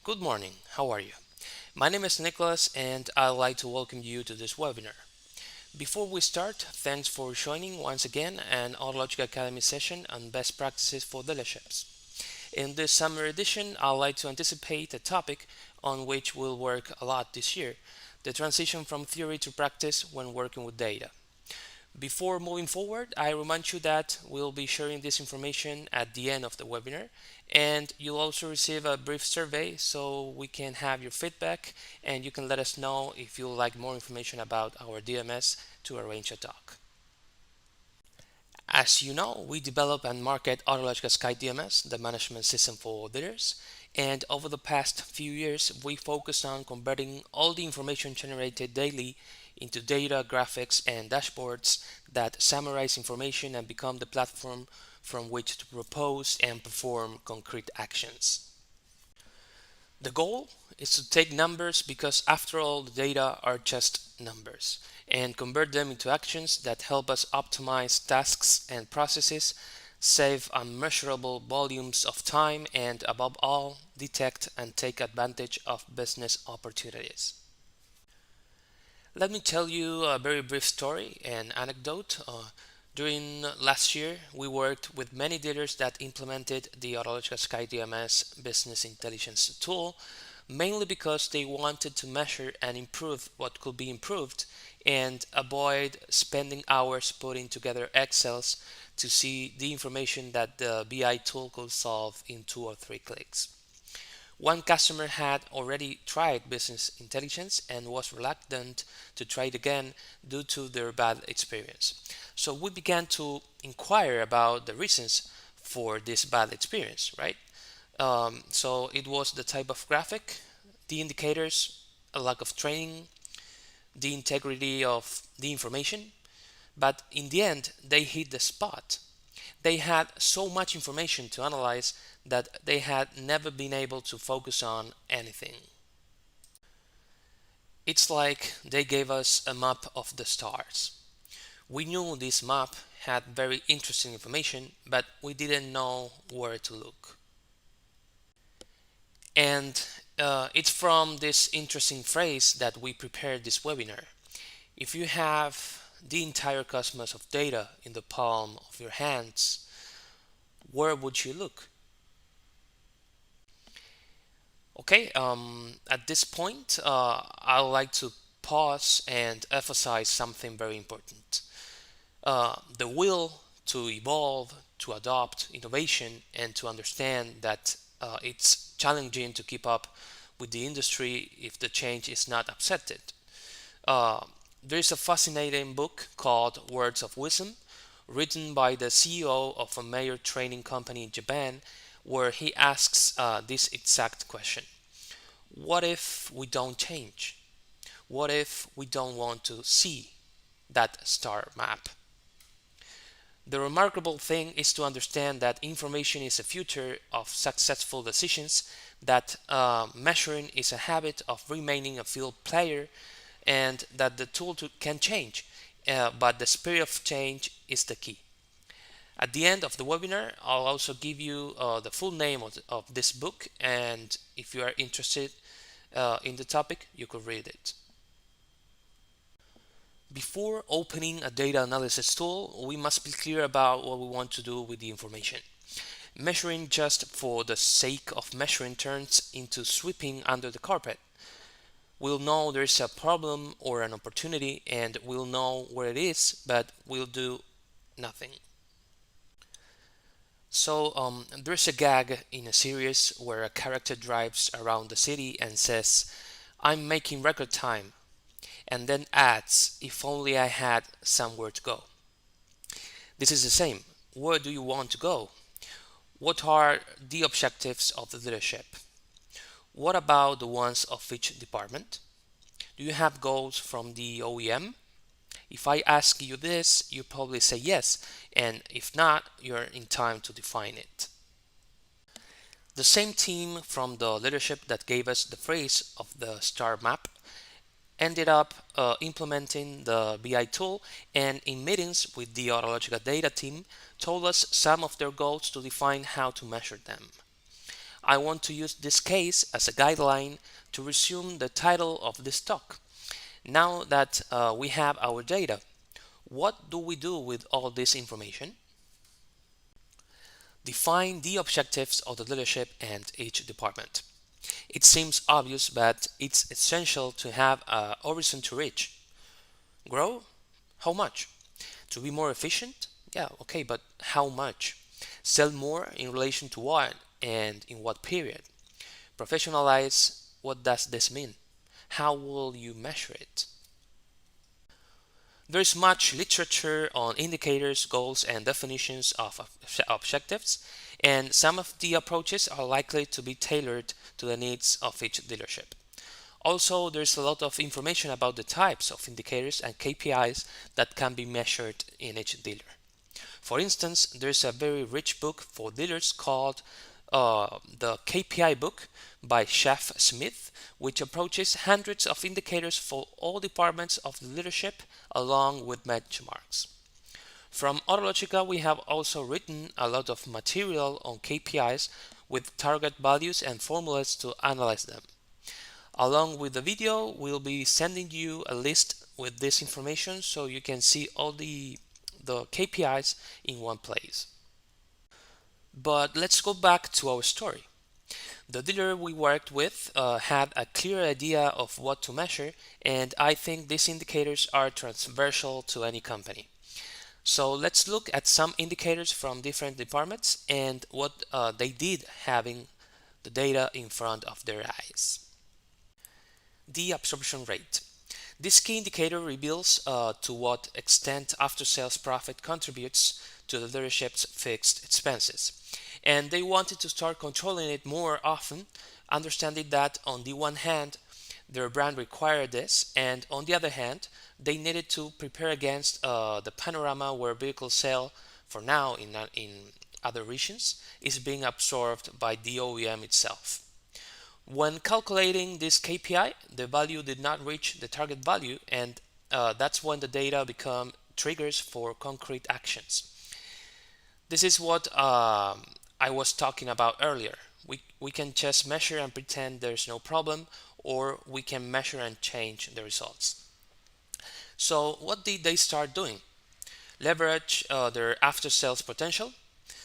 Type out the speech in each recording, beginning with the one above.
Good morning, how are you? My name is Nicholas and I'd like to welcome you to this webinar. Before we start, thanks for joining once again an Autologic Academy session on best practices for dealerships. In this summer edition, I'd like to anticipate a topic on which we'll work a lot this year, the transition from theory to practice when working with data. Before moving forward, I remind you that we'll be sharing this information at the end of the webinar, and you'll also receive a brief survey so we can have your feedback and you can let us know if you'd like more information about our DMS to arrange a talk. As you know, we develop and market Autologica Sky DMS, the management system for dealers, and over the past few years, we focused on converting all the information generated daily into data, graphics, and dashboards that summarize information and become the platform from which to propose and perform concrete actions. The goal is to take numbers because after all the data are just numbers and convert them into actions that help us optimize tasks and processes, save unmeasurable volumes of time and above all detect and take advantage of business opportunities. Let me tell you a very brief story, an anecdote. During last year, we worked with many dealers that implemented the Autologica Sky DMS business intelligence tool, mainly because they wanted to measure and improve what could be improved and avoid spending hours putting together Excels to see the information that the BI tool could solve in 2 or 3 clicks. One customer had already tried business intelligence and was reluctant to try it again due to their bad experience. So we began to inquire about the reasons for this bad experience, right? So it was the type of graphic, the indicators, a lack of training, the integrity of the information. But in the end, they hit the spot. They had so much information to analyze that they had never been able to focus on anything. It's like they gave us a map of the stars. We knew this map had very interesting information, but we didn't know where to look. And it's from this interesting phrase that we prepared this webinar. If you have the entire cosmos of data in the palm of your hands, where would you look? Okay, at this point, I would like to pause and emphasize something very important. The will to evolve, to adopt innovation, and to understand that it's challenging to keep up with the industry if the change is not accepted. Uh, there is a fascinating book called Words of Wisdom, written by the CEO of a major training company in Japan, where he asks this exact question: what if we don't change? What if we don't want to see that star map? The remarkable thing is to understand that information is a future of successful decisions, that measuring is a habit of remaining a field player, and that the can change, but the spirit of change is the key. At the end of the webinar, I'll also give you the full name of this book, and if you are interested in the topic, you could read it. Before opening a data analysis tool, we must be clear about what we want to do with the information. Measuring just for the sake of measuring turns into sweeping under the carpet. We'll know there's a problem or an opportunity and we'll know where it is, but we'll do nothing. So there's a gag in a series where a character drives around the city and says, "I'm making record time," and then adds, "if only I had somewhere to go." This is the same. Where do you want to go? What are the objectives of the leadership? What about the ones of each department? Do you have goals from the OEM? If I ask you this, you probably say yes, and if not, you're in time to define it. The same team from the leadership that gave us the phrase of the star map ended up implementing the BI tool, and in meetings with the Autologica data team told us some of their goals to define how to measure them. I want to use this case as a guideline to resume the title of this talk. Now that we have our data, what do we do with all this information? Define the objectives of the leadership and each department. It seems obvious, but it's essential to have a horizon to reach. Grow? How much? To be more efficient? Yeah, okay, but how much? Sell more in relation to what and in what period? Professionalize? What does this mean? How will you measure it? There is much literature on indicators, goals, and definitions of objectives, and some of the approaches are likely to be tailored to the needs of each dealership. Also, there's a lot of information about the types of indicators and KPIs that can be measured in each dealer. For instance, there's a very rich book for dealers called the KPI book by Chef Smith, which approaches hundreds of indicators for all departments of the leadership along with benchmarks. From Autologica, we have also written a lot of material on KPIs with target values and formulas to analyze them. Along with the video, we'll be sending you a list with this information so you can see all the KPIs in one place. But let's go back to our story. The dealer we worked with had a clear idea of what to measure, and I think these indicators are transversal to any company. So let's look at some indicators from different departments and what they did having the data in front of their eyes. The absorption rate. This key indicator reveals to what extent after-sales profit contributes to the dealership's fixed expenses. And they wanted to start controlling it more often, understanding that on the one hand, their brand required this, and on the other hand, they needed to prepare against the panorama where vehicle sale, for now in other regions, is being absorbed by the OEM itself. When calculating this KPI, the value did not reach the target value, and that's when the data become triggers for concrete actions. This is what I was talking about earlier. We can just measure and pretend there's no problem, or we can measure and change the results. So what did they start doing? Leverage their after-sales potential.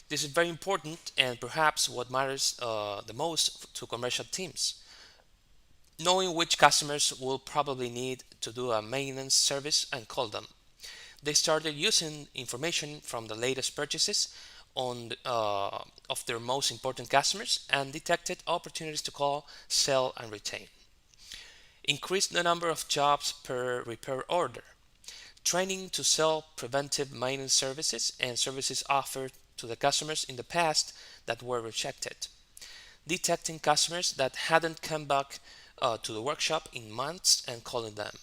This is very important and perhaps what matters the most to commercial teams. Knowing which customers will probably need to do a maintenance service and call them. They started using information from the latest purchases of their most important customers and detected opportunities to call, sell, and retain. Increased the number of jobs per repair order. Training to sell preventive maintenance services and services offered to the customers in the past that were rejected. Detecting customers that hadn't come back to the workshop in months and calling them.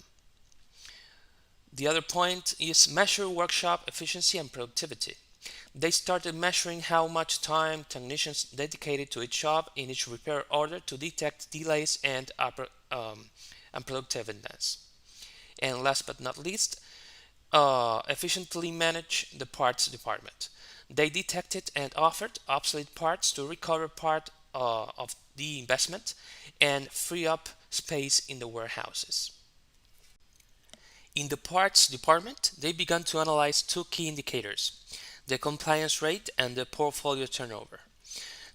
The other point is measure workshop efficiency and productivity. They started measuring how much time technicians dedicated to each job in each repair order to detect delays and unproductiveness. And last but not least, efficiently manage the parts department. They detected and offered obsolete parts to recover part of the investment and free up space in the warehouses. In the parts department, they began to analyze two key indicators, the compliance rate and the portfolio turnover.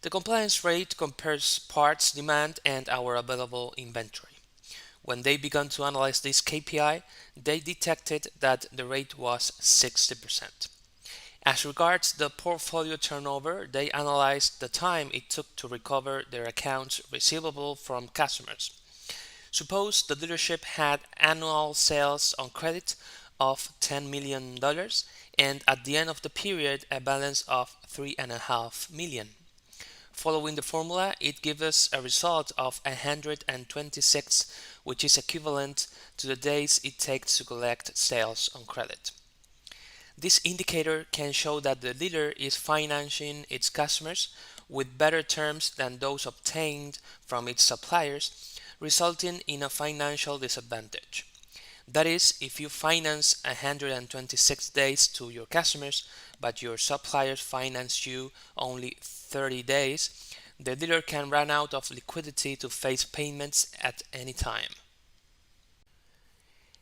The compliance rate compares parts demand and our available inventory. When they began to analyze this KPI, they detected that the rate was 60%. As regards the portfolio turnover, they analyzed the time it took to recover their accounts receivable from customers. Suppose the dealership had annual sales on credit of $10 million and at the end of the period a balance of $3.5 million. Following the formula, it gives us a result of 126, which is equivalent to the days it takes to collect sales on credit. This indicator can show that the dealer is financing its customers with better terms than those obtained from its suppliers, resulting in a financial disadvantage. That is, if you finance 126 days to your customers, but your suppliers finance you only 30 days, The dealer can run out of liquidity to face payments at any time.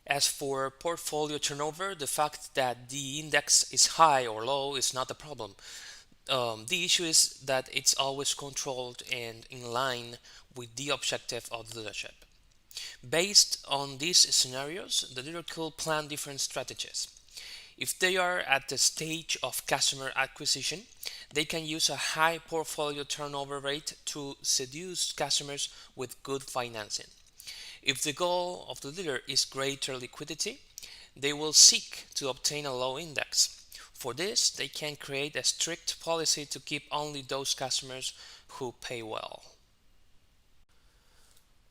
As for portfolio turnover, the fact that the index is high or low is not the problem. The issue is that it's always controlled and in line with the objective of the dealership. Based on these scenarios, the dealer could plan different strategies. If they are at the stage of customer acquisition, they can use a high portfolio turnover rate to seduce customers with good financing. If the goal of the dealer is greater liquidity, they will seek to obtain a low index. For this, they can create a strict policy to keep only those customers who pay well.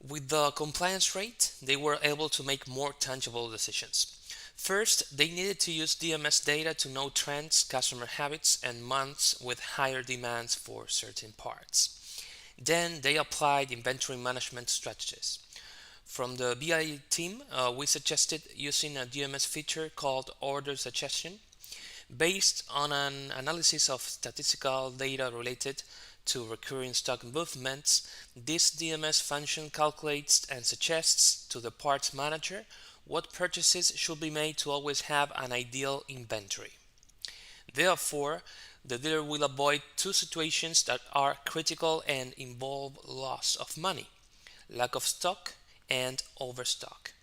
With the compliance rate, they were able to make more tangible decisions. First, they needed to use DMS data to know trends, customer habits, and months with higher demands for certain parts. Then they applied inventory management strategies. From the BI team, we suggested using a DMS feature called Order Suggestion. Based on an analysis of statistical data related to recurring stock movements, this DMS function calculates and suggests to the parts manager what purchases should be made to always have an ideal inventory. Therefore, the dealer will avoid two situations that are critical and involve loss of money: lack of stock and overstock.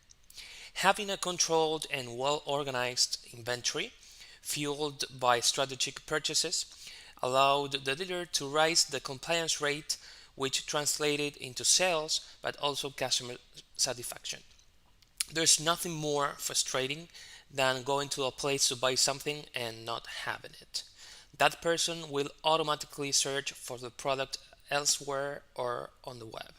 Having a controlled and well organized inventory, fueled by strategic purchases, allowed the dealer to raise the compliance rate, which translated into sales but also customer satisfaction. There's nothing more frustrating than going to a place to buy something and not having it. That person will automatically search for the product elsewhere or on the web.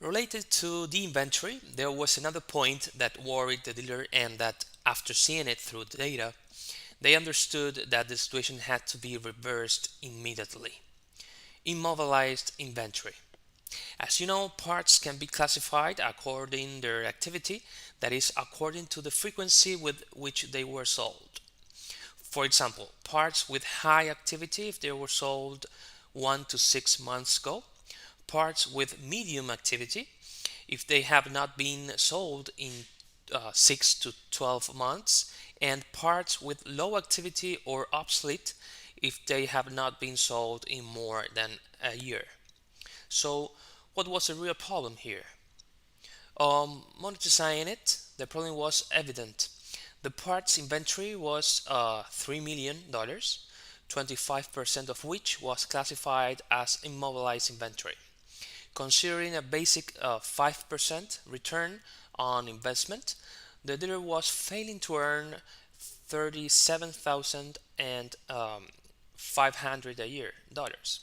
Related to the inventory, there was another point that worried the dealer, and that after seeing it through the data, they understood that the situation had to be reversed immediately. Immobilized inventory. As you know, parts can be classified according to their activity, that is, according to the frequency with which they were sold. For example, parts with high activity if they were sold 1 to 6 months ago, parts with medium activity if they have not been sold in 6 to 12 months, and parts with low activity or obsolete if they have not been sold in more than a year. So, what was the real problem here? Monetizing it, the problem was evident. The parts inventory was $3 million, 25% of which was classified as immobilized inventory. Considering a basic 5% return on investment, the dealer was failing to earn 37,500 a year dollars.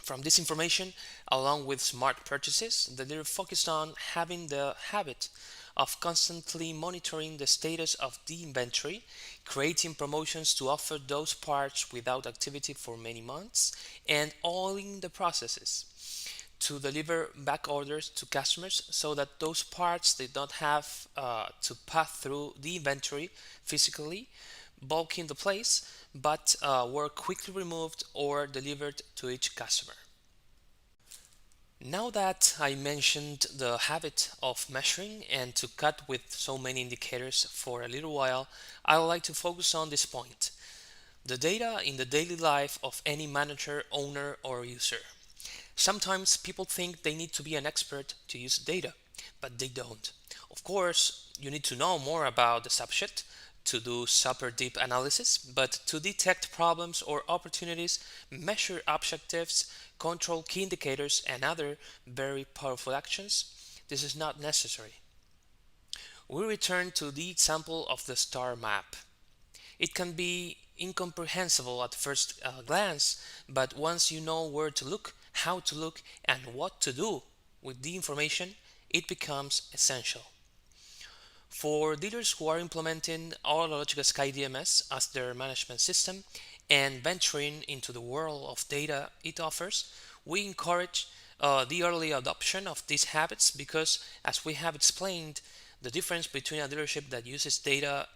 From this information, along with smart purchases, the dealer focused on having the habit of constantly monitoring the status of the inventory, creating promotions to offer those parts without activity for many months, and oiling the processes to deliver back orders to customers so that those parts did not have to pass through the inventory physically, bulking the place, but were quickly removed or delivered to each customer. Now that I mentioned the habit of measuring and to cut with so many indicators for a little while, I would like to focus on this point: the data in the daily life of any manager, owner, or user. Sometimes people think they need to be an expert to use data, but they don't. Of course, you need to know more about the subject to do super deep analysis, but to detect problems or opportunities, measure objectives, control key indicators, and other very powerful actions, this is not necessary. We return to the example of the star map. It can be incomprehensible at first glance, but once you know where to look, how to look, and what to do with the information, it becomes essential. For dealers who are implementing Autologica Sky DMS as their management system and venturing into the world of data it offers, we encourage the early adoption of these habits because, as we have explained, the difference between a dealership that uses data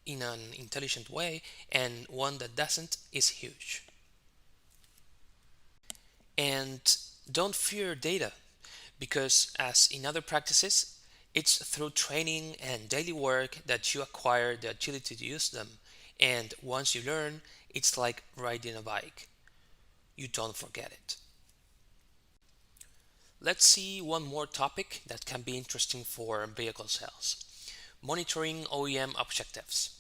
in an intelligent way and one that doesn't is huge. And don't fear data, because as in other practices, it's through training and daily work that you acquire the agility to use them. And once you learn, it's like riding a bike. You don't forget it. Let's see one more topic that can be interesting for vehicle sales: monitoring OEM objectives.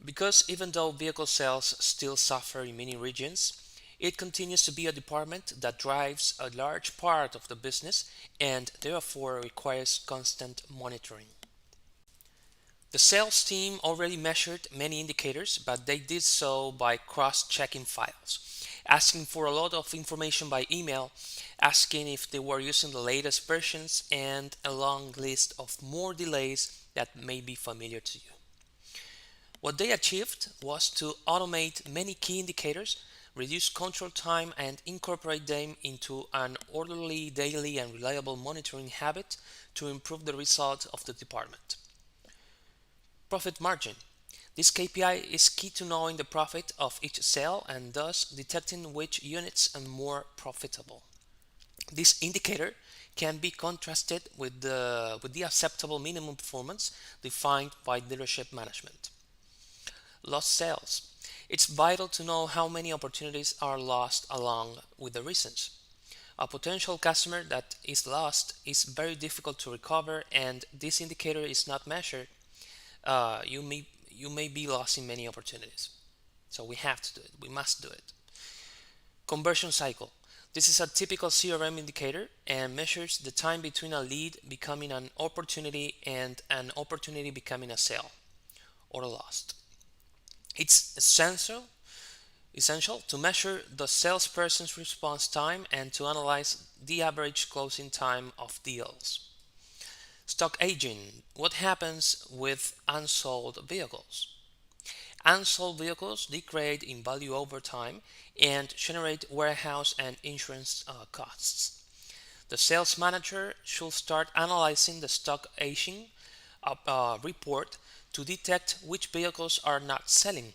Because even though vehicle sales still suffer in many regions, it continues to be a department that drives a large part of the business and therefore requires constant monitoring. The sales team already measured many indicators, but they did so by cross checking files, asking for a lot of information by email, asking if they were using the latest versions, and a long list of more delays that may be familiar to you. What they achieved was to automate many key indicators, reduce control time, and incorporate them into an orderly, daily, and reliable monitoring habit to improve the result of the department. Profit margin. This KPI is key to knowing the profit of each sale and thus detecting which units are more profitable. This indicator can be contrasted with the acceptable minimum performance defined by dealership management. Lost sales. It's vital to know how many opportunities are lost along with the reasons. A potential customer that is lost is very difficult to recover, and this indicator is not measured. You may be lost in many opportunities. So we have to do it. We must do it. Conversion cycle. This is a typical CRM indicator and measures the time between a lead becoming an opportunity and an opportunity becoming a sale or a lost. It's essential to measure the salesperson's response time and to analyze the average closing time of deals. Stock aging. What happens with unsold vehicles? Unsold vehicles degrade in value over time and generate warehouse and insurance costs. The sales manager should start analyzing the stock aging report to detect which vehicles are not selling.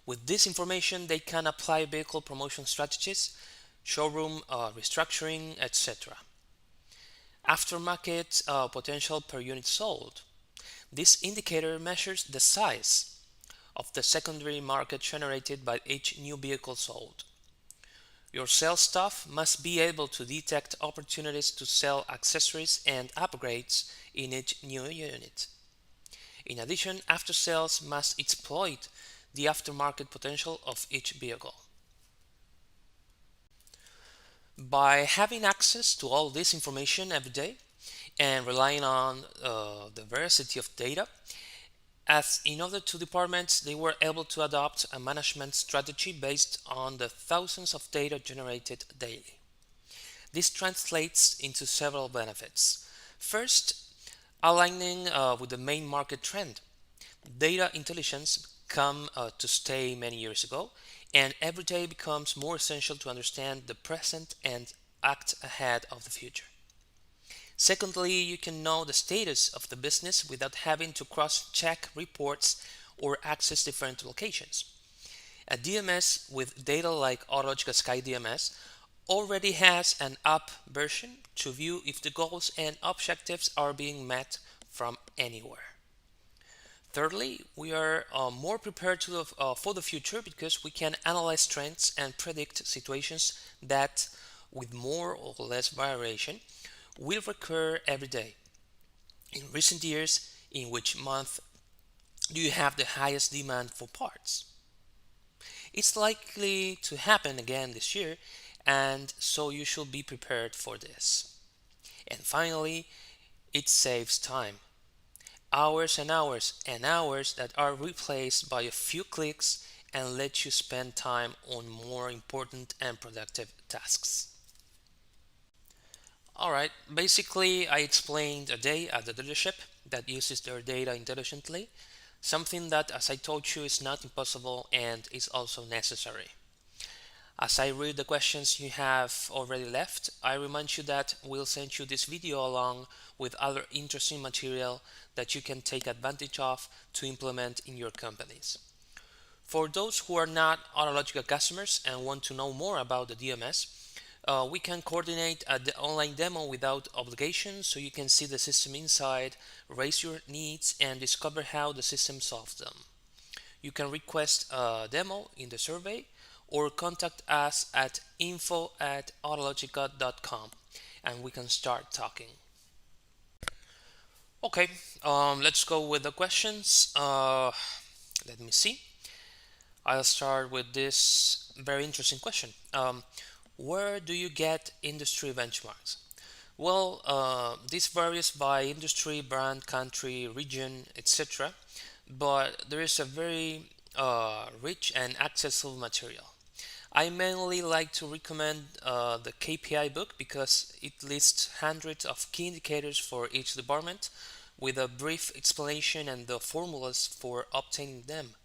With this information, they can apply vehicle promotion strategies, showroom restructuring, etc. Aftermarket potential per unit sold. This indicator measures the size of the secondary market generated by each new vehicle sold. Your sales staff must be able to detect opportunities to sell accessories and upgrades in each new unit. In addition, after sales must exploit the aftermarket potential of each vehicle. By having access to all this information every day and relying on the veracity of data, as in other two departments, they were able to adopt a management strategy based on the thousands of data generated daily. This translates into several benefits. First, aligning with the main market trend. Data intelligence come to stay many years ago, and every day becomes more essential to understand the present and act ahead of the future. Secondly, you can know the status of the business without having to cross-check reports or access different locations. A DMS with data like Autologica Sky DMS already has an app version to view if the goals and objectives are being met from anywhere. Thirdly, we are more prepared for the future because we can analyze trends and predict situations that, with more or less variation, will recur every day. In recent years, in which month do you have the highest demand for parts? It's likely to happen again this year, and so you should be prepared for this. And finally, it saves time. Hours and hours and hours that are replaced by a few clicks and let you spend time on more important and productive tasks. Alright, basically I explained a day at the dealership that uses their data intelligently, something that, as I told you, is not impossible and is also necessary. As I read the questions you have already left, I remind you that we'll send you this video along with other interesting material that you can take advantage of to implement in your companies. For those who are not Autologica customers and want to know more about the DMS, We can coordinate the online demo without obligation, so you can see the system inside, raise your needs, and discover how the system solves them. You can request a demo in the survey or contact us at info@autologica.com and we can start talking. Okay, let's go with the questions. Let me see. I'll start with this very interesting question. Where do you get industry benchmarks? Well, this varies by industry, brand, country, region, etc. But there is a very rich and accessible material. I mainly like to recommend the KPI book because it lists hundreds of key indicators for each department with a brief explanation and the formulas for obtaining them.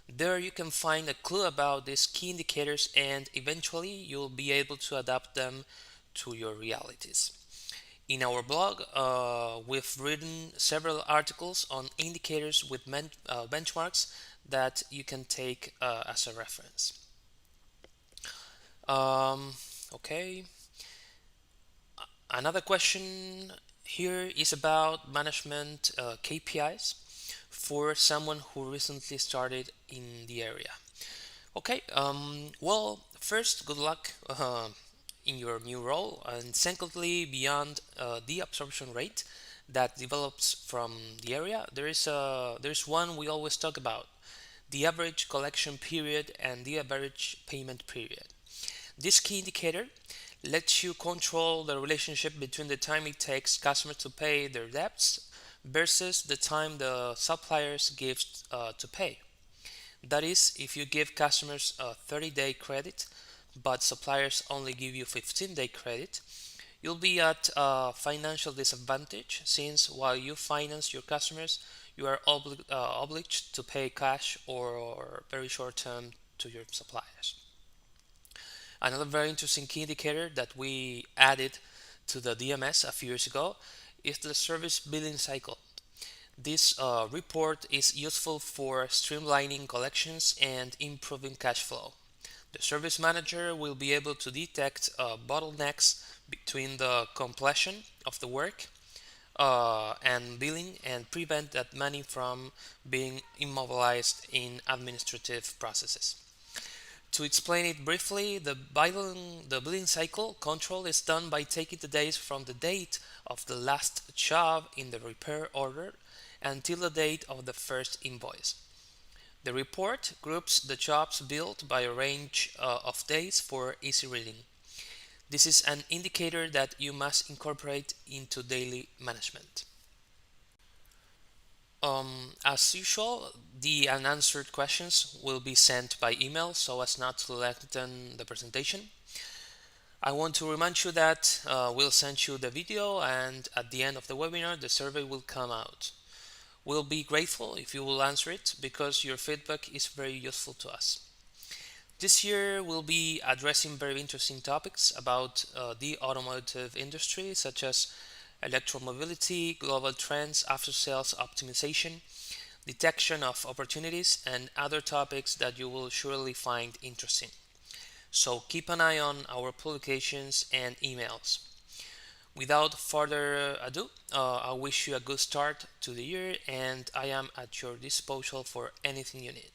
There you can find a clue about these key indicators and eventually you'll be able to adapt them to your realities. In our blog, we've written several articles on indicators with benchmarks that you can take as a reference. Um, okay, another question here is about management KPIs for someone who recently started in the area. Okay, well, first, good luck in your new role, and secondly, beyond the absorption rate that develops from the area, there's one we always talk about: the average collection period and the average payment period. This key indicator lets you control the relationship between the time it takes customers to pay their debts versus the time the suppliers give to pay. That is, if you give customers a 30-day credit, but suppliers only give you 15-day credit, you'll be at a financial disadvantage since while you finance your customers, you are obliged to pay cash or very short term to your suppliers. Another very interesting key indicator that we added to the DMS a few years ago is the service billing cycle. This report is useful for streamlining collections and improving cash flow. The service manager will be able to detect bottlenecks between the completion of the work and billing and prevent that money from being immobilized in administrative processes. To explain it briefly, the billing cycle control is done by taking the days from the date of the last job in the repair order until the date of the first invoice. The report groups the jobs billed by a range of days for easy reading. This is an indicator that you must incorporate into daily management. As usual, the unanswered questions will be sent by email so as not to lengthen the presentation. I want to remind you that we'll send you the video and at the end of the webinar the survey will come out. We'll be grateful if you will answer it because your feedback is very useful to us. This year we'll be addressing very interesting topics about the automotive industry such as electromobility, global trends, after-sales optimization, detection of opportunities, and other topics that you will surely find interesting. So keep an eye on our publications and emails. Without further ado, I wish you a good start to the year and I am at your disposal for anything you need.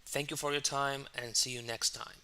Thank you for your time and see you next time.